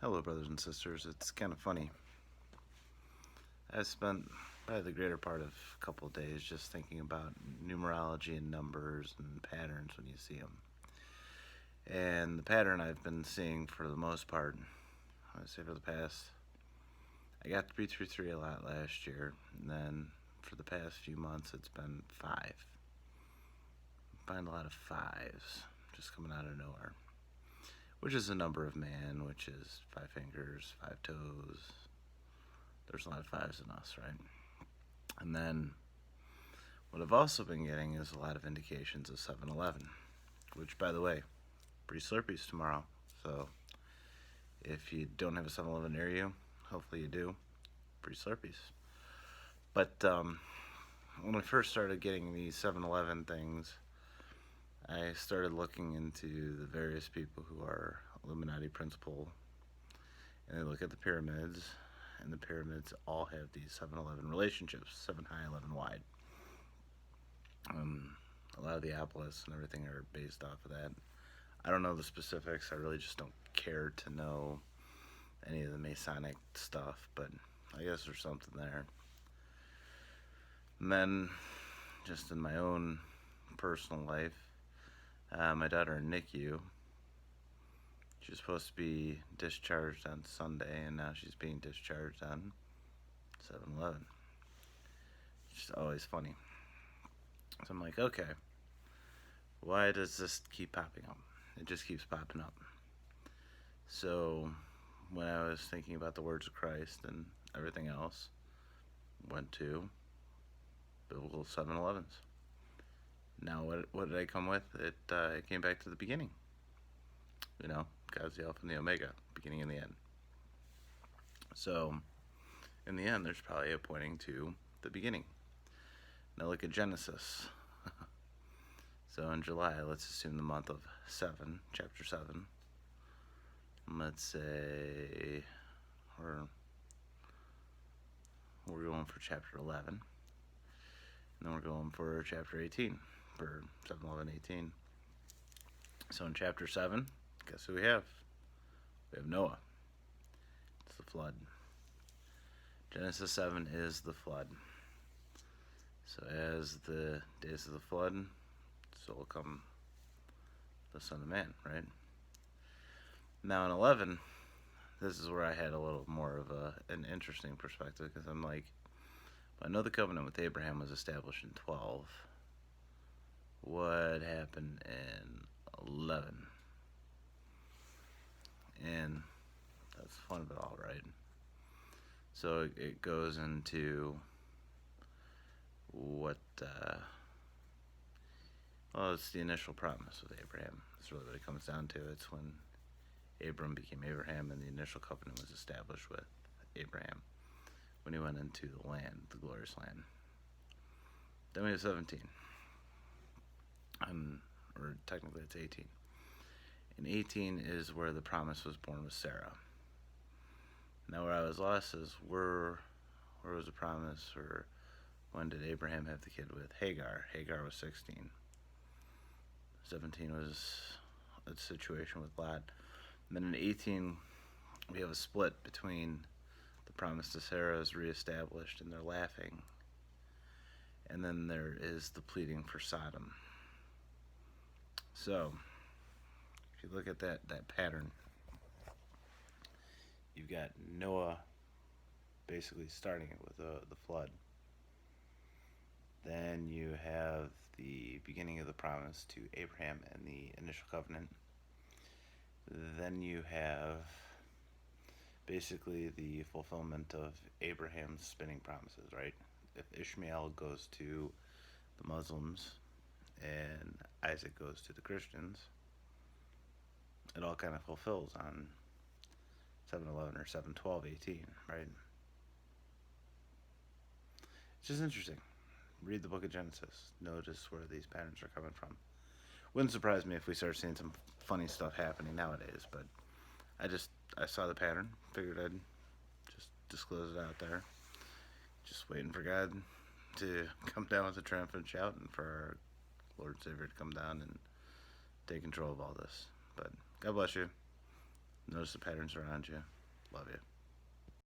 Hello, brothers and sisters. It's kind of funny. I spent probably the greater part of a couple of days just thinking about numerology and numbers and patterns when you see them. And the pattern I've been seeing for the most part, I would say for the past, I got 333 a lot last year, and then for the past few months it's been 5. I find a lot of 5s just coming out of nowhere, which is the number of man, which is 5 fingers, 5 toes. There's a lot of 5s in us, right? And then what I've also been getting is a lot of indications of 7-Eleven, which, by the way, free Slurpees tomorrow. So if you don't have a 7-Eleven near you, hopefully you do, free Slurpees. But when I first started getting these 7-Eleven things, I started looking into the various people who are Illuminati principle, and they look at the pyramids, and the pyramids all have these 7-Eleven relationships, 7 high, 11 wide. A lot of the obelisk and everything are based off of that. I don't know the specifics. I really just don't care to know any of the Masonic stuff, but I guess there's something there. And then, just in my own personal life, my daughter in NICU, she was supposed to be discharged on Sunday, and now she's being discharged on 7-Eleven. It's just always funny. So I'm like, okay, why does this keep popping up? It just keeps popping up. So when I was thinking about the words of Christ and everything else, went to biblical 7-Elevens. Now what did I come with? It came back to the beginning. You know, God's the Alpha and the Omega, beginning and the end. So in the end, there's probably a pointing to the beginning. Now look at Genesis. So in July, let's assume the month of 7, chapter 7. Let's say we're going for chapter 11. And then we're going for chapter 18, for 7-11-18. So in chapter 7, guess who we have? We have Noah. It's the flood. Genesis 7 is the flood. So as the days of the flood, so will come the Son of Man, right? Now in 11, this is where I had a little more of an interesting perspective, because I'm like, I know the covenant with Abraham was established in 12. What happened in 11? And that's the fun of it all, right? So it goes into what, well, it's the initial promise with Abraham. That's really what it comes down to. It's when Abram became Abraham and the initial covenant was established with Abraham when he went into the land, the glorious land. Then we have 17. Or technically it's 18. And 18 is where the promise was born with Sarah. Now where I was lost is where was the promise, or when did Abraham have the kid with Hagar? Hagar was 16. 17 was a situation with Lot. And then in 18, we have a split between the promise to Sarah is reestablished and they're laughing. And then there is the pleading for Sodom. So, if you look at that pattern, you've got Noah basically starting it with the flood. Then you have the beginning of the promise to Abraham and the initial covenant. Then you have basically the fulfillment of Abraham's spinning promises, right? If Ishmael goes to the Muslims and Isaac goes to the Christians, it all kind of fulfills on 7-11 or 7-12-18, right? It's just interesting. Read the book of Genesis. Notice where these patterns are coming from. Wouldn't surprise me if we start seeing some funny stuff happening nowadays, but I saw the pattern, figured I'd just disclose it out there. Just waiting for God to come down with a triumphant shout and for our Lord and Savior to come down and take control of all this. But God bless you. Notice the patterns around you. Love you.